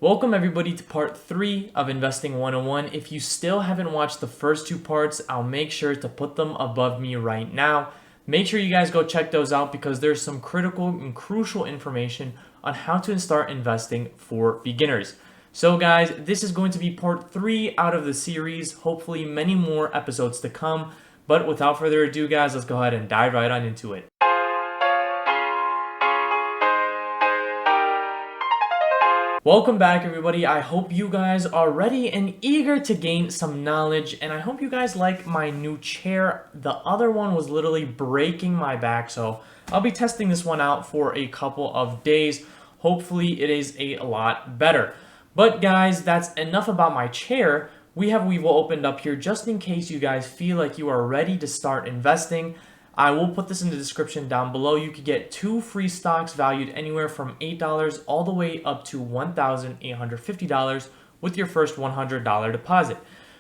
Welcome everybody to part 3 of Investing 101. If you still haven't watched the first 2 parts, I'll make sure to put them above me right now. Make sure you guys go check those out because there's some critical and crucial information on how to start investing for beginners. So guys, this is going to be part 3 out of the series, hopefully many more episodes to come. But without further ado guys, let's go ahead and dive right on into it. Welcome back everybody. I hope you guys are ready and eager to gain some knowledge, and I hope you guys like my new chair. The other one was literally breaking my back, so I'll be testing this one out for a couple of days. Hopefully it is a lot better. But guys, that's enough about my chair. We have webull opened up here just in case you guys feel like you are ready to start investing. I will put this in the description down below. You could get 2 free stocks valued anywhere from $8 all the way up to $1,850 with your first $100 deposit.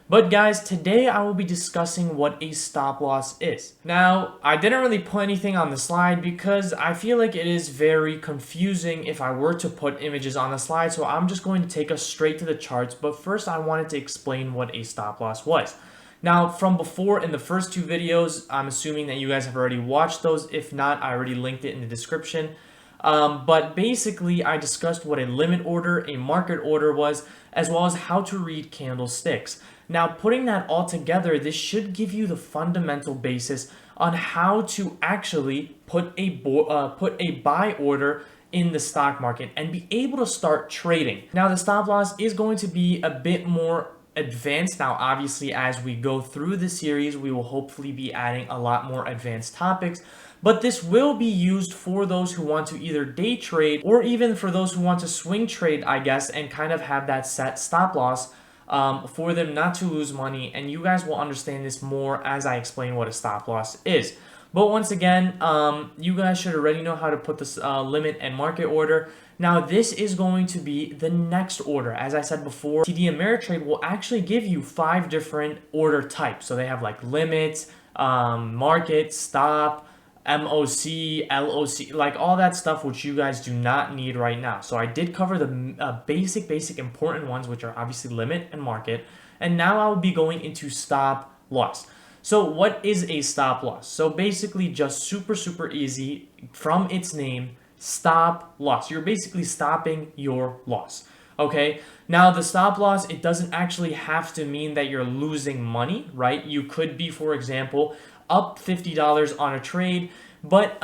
But guys, today I will be discussing what a stop loss is. Now, I didn't really put anything on the slide because I feel like it is very confusing if I were to put images on the slide, so I'm just going to take us straight to the charts. But first, I wanted to explain what a stop loss was. Now, from before in the first 2 videos, I'm assuming that you guys have already watched those. If not, I already linked it in the description. But basically, I discussed what a limit order, a market order was, as well as how to read candlesticks. Now, putting that all together, this should give you the fundamental basis on how to actually put a buy order in the stock market and be able to start trading. Now, the stop loss is going to be a bit more advanced. Now, obviously, as we go through the series, we will hopefully be adding a lot more advanced topics, but this will be used for those who want to either day trade or even for those who want to swing trade, I guess, and kind of have that set stop loss for them not to lose money. And you guys will understand this more as I explain what a stop loss is. But once again, you guys should already know how to put this limit and market order. Now, this is going to be the next order. As I said before, TD Ameritrade will actually give you 5 different order types. So they have like limits, market, stop, MOC, LOC, like all that stuff, which you guys do not need right now. So I did cover the basic important ones, which are obviously limit and market. And now I will be going into stop loss. So what is a stop loss? So basically just super easy from its name, stop loss. You're basically stopping your loss. Okay, now the stop loss, it doesn't actually have to mean that you're losing money, right? You could be, for example, up $50 on a trade, but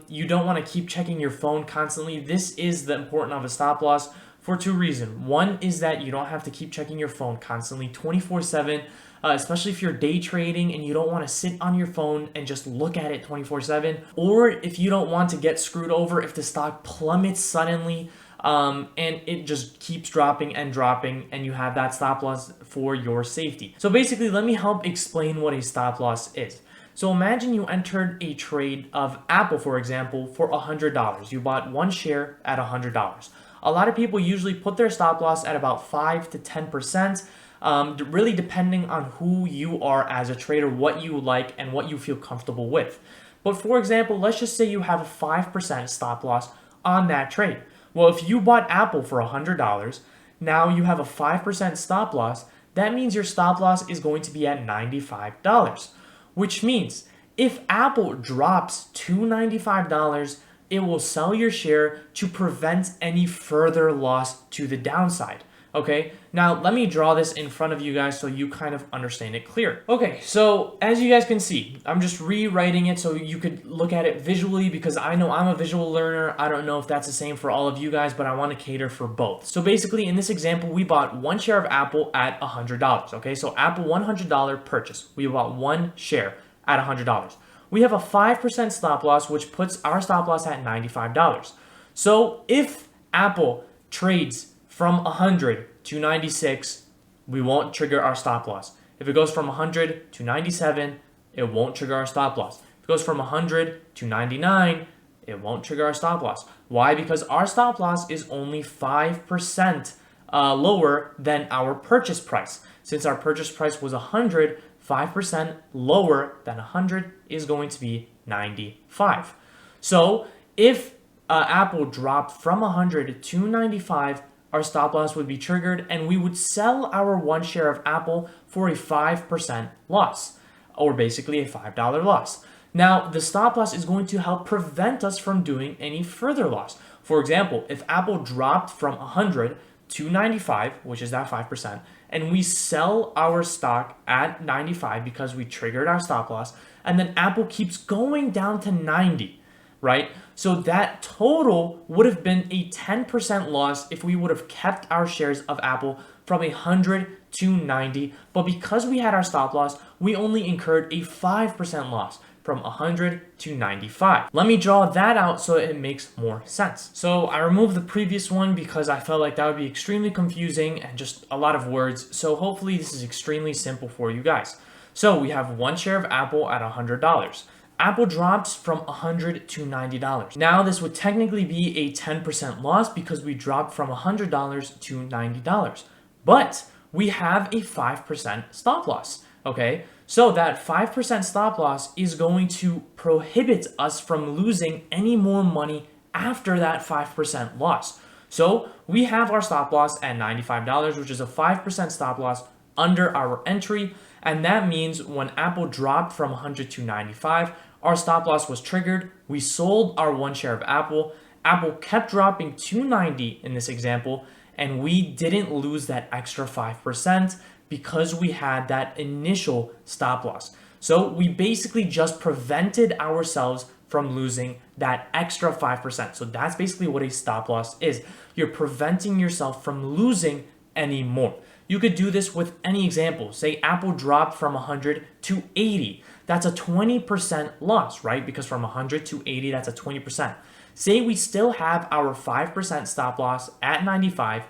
you don't want to keep checking your phone constantly. This is the important of a stop loss for 2 reasons. One is that you don't have to keep checking your phone constantly 24/7. Especially if you're day trading and you don't want to sit on your phone and just look at it 24/7, or if you don't want to get screwed over if the stock plummets suddenly and it just keeps dropping and you have that stop loss for your safety. So basically, let me help explain what a stop loss is. So imagine you entered a trade of Apple, for example, for $100. You bought 1 share at $100. A lot of people usually put their stop loss at about 5 to 10%. Really depending on who you are as a trader, what you like and what you feel comfortable with. But for example, let's just say you have a 5% stop loss on that trade. Well, if you bought Apple for $100, now you have a 5% stop loss. That means your stop loss is going to be at $95, which means if Apple drops to $95, it will sell your share to prevent any further loss to the downside. Okay, now let me draw this in front of you guys so you kind of understand it clear. Okay, so as you guys can see, I'm just rewriting it so you could look at it visually because I know I'm a visual learner. I don't know if that's the same for all of you guys, but I want to cater for both. So basically in this example, we bought 1 share of Apple at $100. Okay, so Apple $100 purchase. We bought 1 share at $100. We have a 5% stop loss, which puts our stop loss at $95. So if Apple trades from 100 to 96, we won't trigger our stop loss. If it goes from 100 to 97, it won't trigger our stop loss. If it goes from 100 to 99, it won't trigger our stop loss. Why? Because our stop loss is only 5% lower than our purchase price. Since our purchase price was 100, 5% lower than 100 is going to be 95. So if Apple dropped from 100 to 95, our stop loss would be triggered and we would sell our 1 share of Apple for a 5% loss, or basically a $5 loss. Now, the stop loss is going to help prevent us from doing any further loss. For example, if Apple dropped from 100 to 95, which is that 5%, and we sell our stock at 95 because we triggered our stop loss, and then Apple keeps going down to 90, right? So that total would have been a 10% loss if we would have kept our shares of Apple from 100 to 90. But because we had our stop loss, we only incurred a 5% loss from 100 to 95. Let me draw that out so it makes more sense. So I removed the previous one because I felt like that would be extremely confusing and just a lot of words. So hopefully this is extremely simple for you guys. So we have 1 share of Apple at $100. Apple drops from $100 to $90. Now this would technically be a 10% loss because we dropped from $100 to $90. But we have a 5% stop loss, okay? So that 5% stop loss is going to prohibit us from losing any more money after that 5% loss. So we have our stop loss at $95, which is a 5% stop loss under our entry. And that means when Apple dropped from 100 to 95, our stop loss was triggered. We sold our 1 share of Apple. Apple kept dropping to 90 in this example, and we didn't lose that extra 5% because we had that initial stop loss. So we basically just prevented ourselves from losing that extra 5%. So that's basically what a stop loss is. You're preventing yourself from losing any more. You could do this with any example. Say Apple dropped from 100 to 80. That's a 20% loss, right? Because from 100 to 80, that's a 20%. Say we still have our 5% stop loss at 95.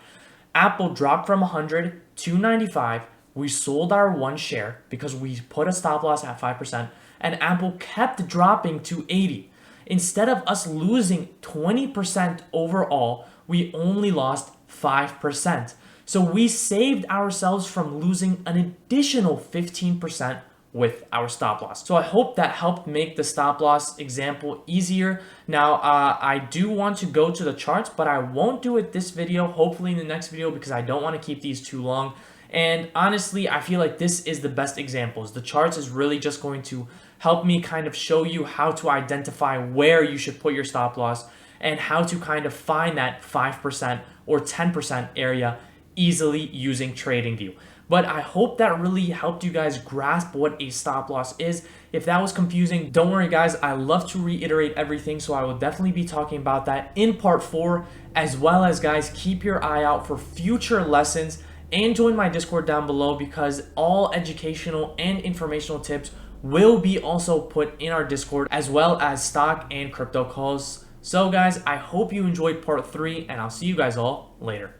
Apple dropped from 100 to 95. We sold our 1 share because we put a stop loss at 5%, and Apple kept dropping to 80. Instead of us losing 20% overall, we only lost 5%. So we saved ourselves from losing an additional 15% with our stop loss. So I hope that helped make the stop loss example easier. Now, I do want to go to the charts, but I won't do it this video, hopefully in the next video, because I don't want to keep these too long. And honestly, I feel like this is the best examples. The charts is really just going to help me kind of show you how to identify where you should put your stop loss and how to kind of find that 5% or 10% area easily using TradingView. But I hope that really helped you guys grasp what a stop loss is. If that was confusing, don't worry guys, I love to reiterate everything, so I will definitely be talking about that in part 4, as well as guys, keep your eye out for future lessons and join my Discord down below, because all educational and informational tips will be also put in our Discord, as well as stock and crypto calls. So guys, I hope you enjoyed part 3, and I'll see you guys all later.